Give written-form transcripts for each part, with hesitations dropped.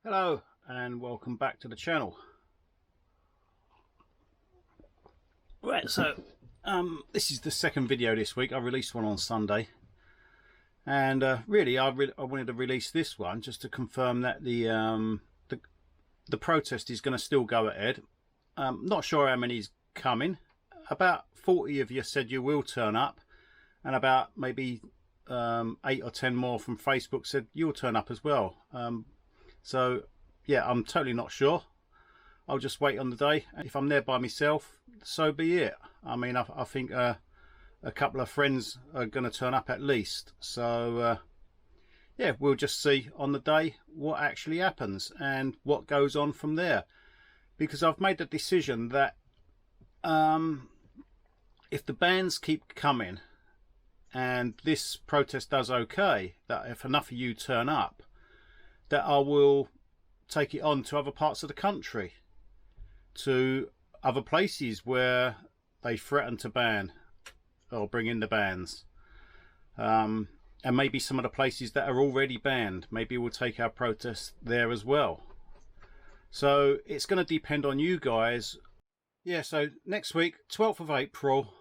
Hello and welcome back to the channel. Right, so this is the second video this week. I released one on Sunday, and really I wanted to release this one just to confirm that the protest is going to still go ahead. Not sure how many's coming. About 40 of you said you will turn up, and about maybe 8 or 10 more from Facebook said you'll turn up as well. So yeah, I'm totally not sure. I'll just wait on the day. If I'm there by myself, so be it. I mean, I think a couple of friends are going to turn up at least. So yeah, we'll just see on the day what actually happens and what goes on from there. Because I've made the decision that if the bans keep coming and this protest does okay, that if enough of you turn up, that I will take it on to other parts of the country, to other places where they threaten to ban or bring in the bans, and maybe some of the places that are already banned, maybe we'll take our protest there as well. So it's going to depend on you guys. Yeah, so next week, 12th of April,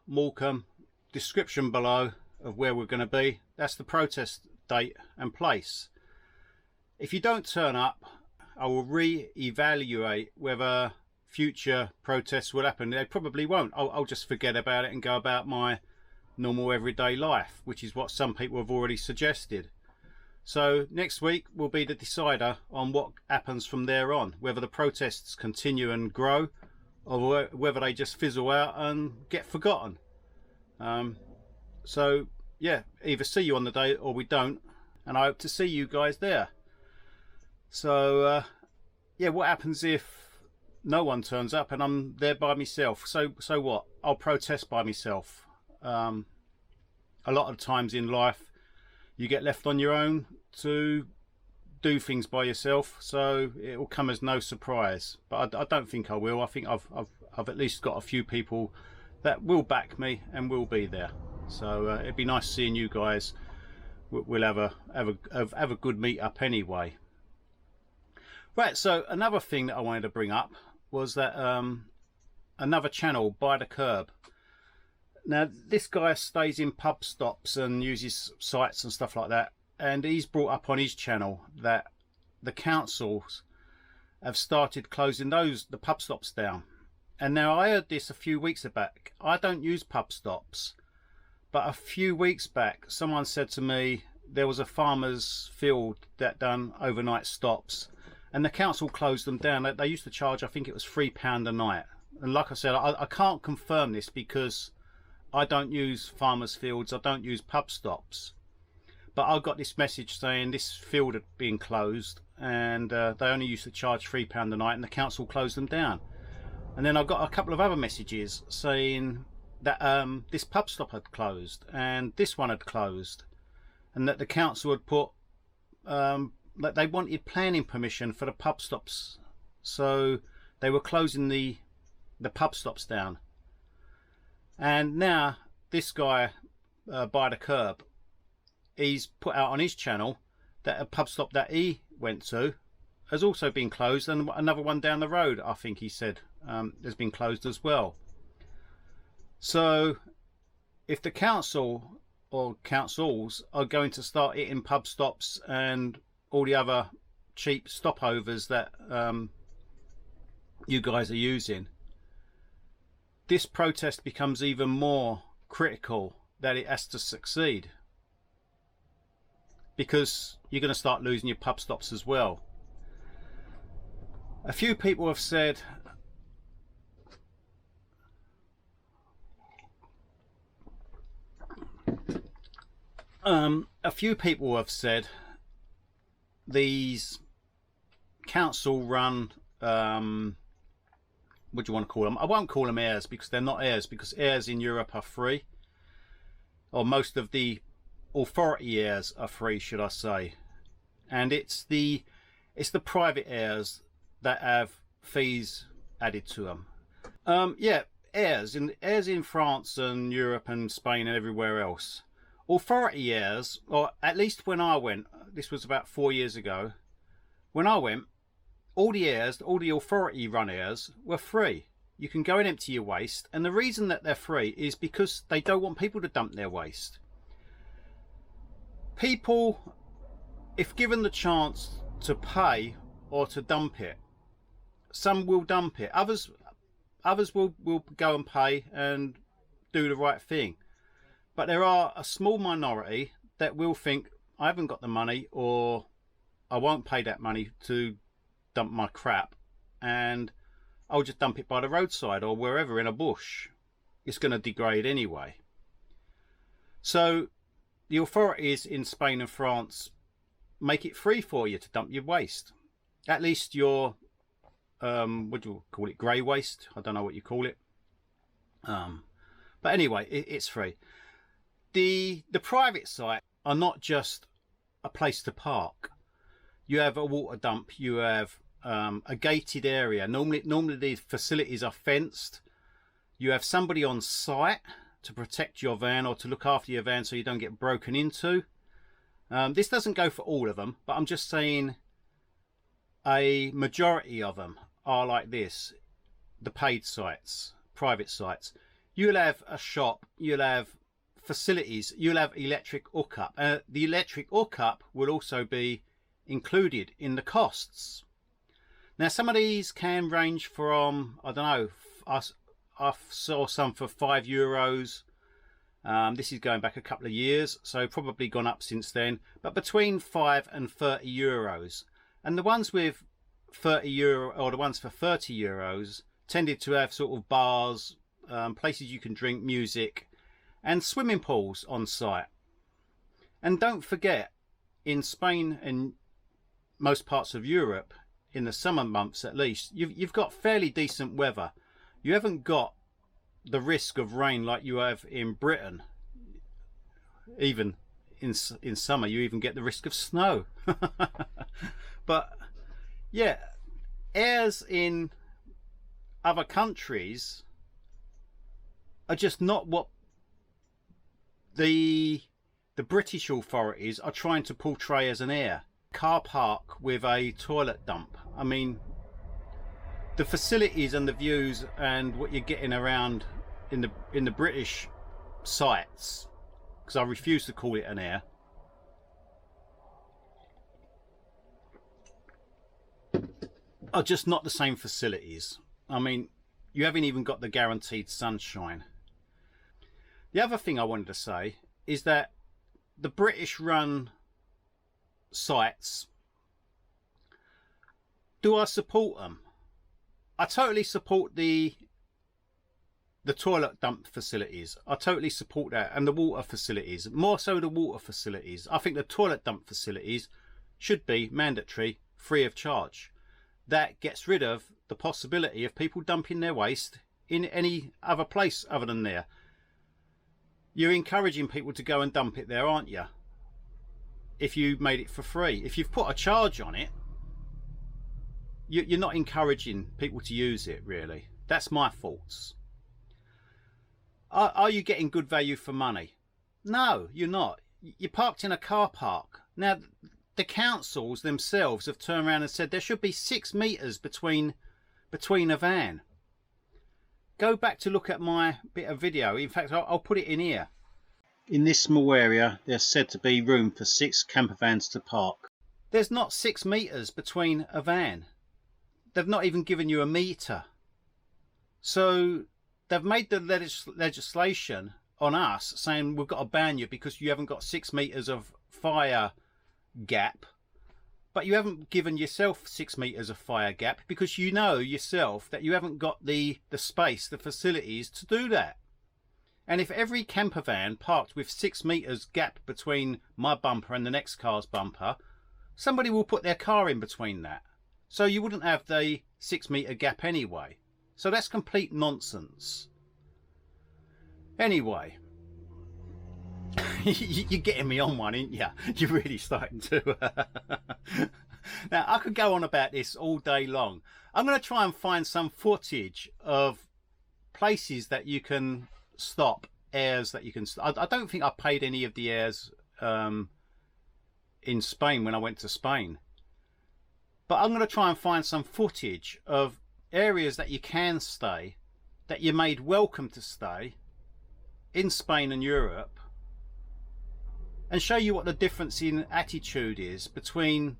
Morecambe, description below of where we're going to be. That's the protest date and place. If you don't turn up, I will re-evaluate whether future protests will happen. They probably won't. I'll just forget about it and go about my normal everyday life, which is what some people have already suggested. So next week will be the decider on what happens from there on, whether the protests continue and grow or whether they just fizzle out and get forgotten. So yeah, either see you on the day or we don't, and I hope to see you guys there. So yeah, what happens if no one turns up and I'm there by myself? So what? I'll protest by myself. A lot of times in life you get left on your own to do things by yourself, so it will come as no surprise. But I don't think I will. I think I've at least got a few people that will back me and will be there. So it'd be nice seeing you guys. We'll have a good meet up anyway. Right, so another thing that I wanted to bring up was that another channel, By the Curb. Now, this guy stays in pub stops and uses sites and stuff like that, and he's brought up on his channel that the councils have started closing the pub stops down. And now I heard this a few weeks back. I don't use pub stops, but a few weeks back someone said to me there was a farmer's field that done overnight stops, and the council closed them down. They used to charge, I think it was £3 a night. And like I said, I can't confirm this because I don't use farmers' fields, I don't use pub stops. But I got this message saying this field had been closed and they only used to charge £3 a night, and the council closed them down. And then I got a couple of other messages saying that this pub stop had closed and this one had closed, and that the council had put that they wanted planning permission for the pub stops, so they were closing the pub stops down. And now this guy, By the Curb, he's put out on his channel that a pub stop that he went to has also been closed, and another one down the road, I think he said, has been closed as well. So if the council or councils are going to start hitting pub stops and all the other cheap stopovers that you guys are using, this protest becomes even more critical that it has to succeed, because you're going to start losing your pub stops as well. A few people have said these council run, what do you want to call them? I won't call them heirs, because they're not heirs, because heirs in Europe are free, or most of the authority heirs are free, should I say. And it's the private heirs that have fees added to them. Yeah, heirs in France and Europe and Spain and everywhere else. Authority heirs, or at least when I went, this was about 4 years ago, When I went, all the airs, all the authority run airs were free. You can go and empty your waste, and the reason that they're free is because they don't want people to dump their waste. People, if given the chance to pay or to dump it, some will dump it, others will go and pay and do the right thing. But there are a small minority that will think, I haven't got the money, or I won't pay that money to dump my crap, and I'll just dump it by the roadside or wherever in a bush. It's going to degrade anyway. So the authorities in Spain and France make it free for you to dump your waste. At least your, what do you call it, grey waste? I don't know what you call it. But anyway, it's free. The private sites are not just a place to park. You have a water dump, you have a gated area. Normally these facilities are fenced. You have somebody on site to protect your van or to look after your van so you don't get broken into. This doesn't go for all of them, but I'm just saying a majority of them are like this. The paid sites, private sites. You'll have a shop, you'll have facilities, you'll have electric hookup. The electric hookup will also be included in the costs. Now some of these can range from, I don't know, I saw some for €5. This is going back a couple of years, so probably gone up since then, but between €5 and €30. And the ones with €30, or the ones for €30 tended to have sort of bars, places you can drink, music, and swimming pools on site. And don't forget, in Spain and most parts of Europe, in the summer months at least, you've got fairly decent weather. You haven't got the risk of rain like you have in Britain. Even in summer you even get the risk of snow. But yeah, airs in other countries are just not what the British authorities are trying to portray as an air. Car park with a toilet dump. I mean, the facilities and the views and what you're getting around in the British sites, because I refuse to call it an air, are just not the same facilities. I mean, you haven't even got the guaranteed sunshine. The other thing I wanted to say is that the British run sites, do I support them? I totally support the toilet dump facilities. I totally support that, and the water facilities, more so the water facilities. I think the toilet dump facilities should be mandatory, free of charge. That gets rid of the possibility of people dumping their waste in any other place other than there. You're encouraging people to go and dump it there, aren't you? If you made it for free. If you've put a charge on it, you're not encouraging people to use it, really. That's my thoughts. Are you getting good value for money? No, you're not. You're parked in a car park. Now, the councils themselves have turned around and said there should be 6 metres between a van. Go back to look at my bit of video. In fact, I'll put it in here. In this small area, there's said to be room for 6 camper vans to park. There's not 6 metres between a van. They've not even given you a metre. So they've made the legislation on us saying we've got to ban you because you haven't got 6 metres of fire gap. But you haven't given yourself 6 metres of fire gap because you know yourself that you haven't got the space, the facilities to do that. And if every camper van parked with 6 metres gap between my bumper and the next car's bumper, somebody will put their car in between that. So you wouldn't have the 6 metre gap anyway. So that's complete nonsense. Anyway, you're getting me on one, aren't you? You're really starting to. Now, I could go on about this all day long. I'm going to try and find some footage of places that you can stop, airs that you can stop. I don't think I paid any of the airs in Spain when I went to Spain. But I'm going to try and find some footage of areas that you can stay, that you're made welcome to stay in Spain and Europe, and show you what the difference in attitude is between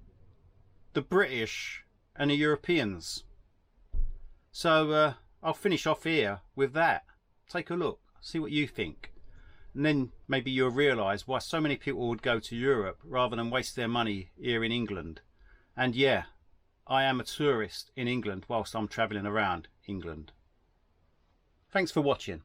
the British and the Europeans. So I'll finish off here with that. Take a look, see what you think, and then maybe you'll realise why so many people would go to Europe rather than waste their money here in England. And yeah, I am a tourist in England whilst I'm travelling around England. Thanks for watching.